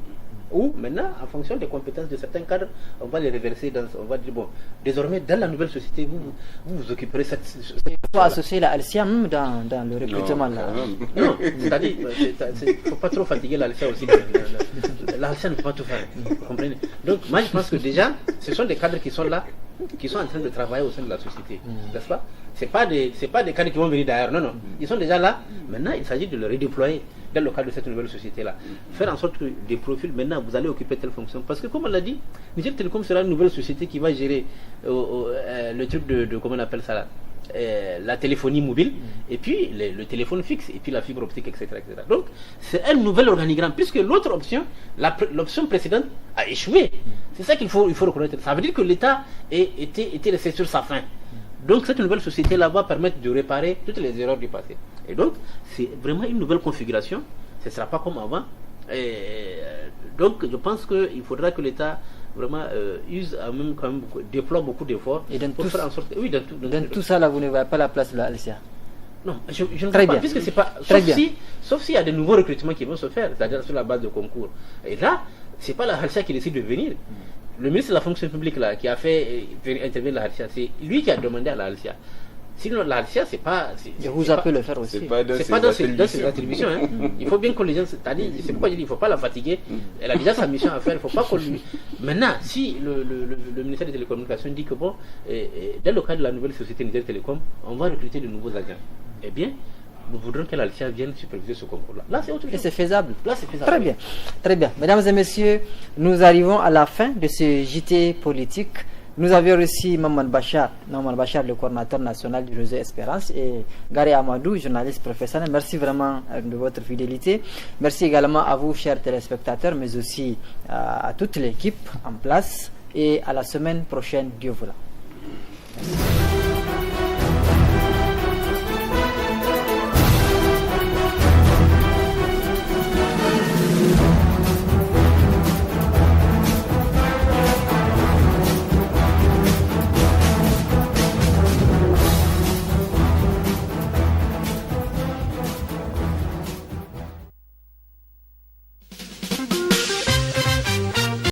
Où maintenant, en fonction des compétences de certains cadres, on va les reverser on va dire, bon, désormais, dans la nouvelle société, vous occuperez cette société. Il faut associer la Alcia même dans le recrutement. Non, c'est-à-dire, il ne faut pas trop fatiguer la Alcia aussi. La Alcia ne peut pas tout faire. Vous comprenez? Donc, moi, je pense que déjà, ce sont des cadres qui sont là, qui sont en train de travailler au sein de la société. N'est-ce pas? Ce n'est pas des cadres qui vont venir d'ailleurs. Non. Ils sont déjà là. Maintenant, il s'agit de les redéployer dans le cadre de cette nouvelle société-là. Faire en sorte que des profils, maintenant, vous allez occuper telle fonction. Parce que, comme on l'a dit, Niger Telecom sera une nouvelle société qui va gérer le truc de comment on appelle ça là, la téléphonie mobile, et puis le téléphone fixe, et puis la fibre optique, etc. Donc, c'est un nouvel organigramme, puisque l'autre option, l'option précédente, a échoué. C'est ça qu'il faut reconnaître. Ça veut dire que l'État était resté sur sa fin. Donc, cette nouvelle société-là va permettre de réparer toutes les erreurs du passé. Et donc, c'est vraiment une nouvelle configuration. Ce ne sera pas comme avant. Donc, je pense qu'il faudra que l'État vraiment déploie beaucoup d'efforts pour faire en sorte que... Oui, dans tout ça, là, vous ne voyez pas la place de la LCA? Non, je ne sais pas, puisque c'est pas... Sauf s'il y a de nouveaux recrutements qui vont se faire, c'est-à-dire sur la base de concours. Et là, ce n'est pas la Halcia qui décide de venir. Le ministre de la fonction publique là, qui a fait intervenir la Halcia, c'est lui qui a demandé à la Halcia. Sinon, la Halcia, c'est pas... Vous appelez le faire aussi. C'est pas dans ses attributions. Hein. Il faut bien que les gens... C'est pourquoi je dis, il ne faut pas la fatiguer. Elle a déjà sa mission à faire, il ne faut pas qu'on lui... Maintenant, si le ministère des Télécommunications dit que bon, dans le cadre de la nouvelle société Niger Telecom, on va recruter de nouveaux agents. Eh bien, nous voudrons que l'Alcia vienne superviser ce concours-là. Là, c'est autre chose. Et c'est faisable. Là, c'est faisable. Très bien. Très bien. Mesdames et messieurs, nous arrivons à la fin de ce JT politique. Nous avions reçu Maman Bachar, le coordinateur national du réseau Espérance, et Gary Amadou, journaliste professionnel. Merci vraiment de votre fidélité. Merci également à vous, chers téléspectateurs, mais aussi à toute l'équipe en place. Et à la semaine prochaine, Dieu voulant.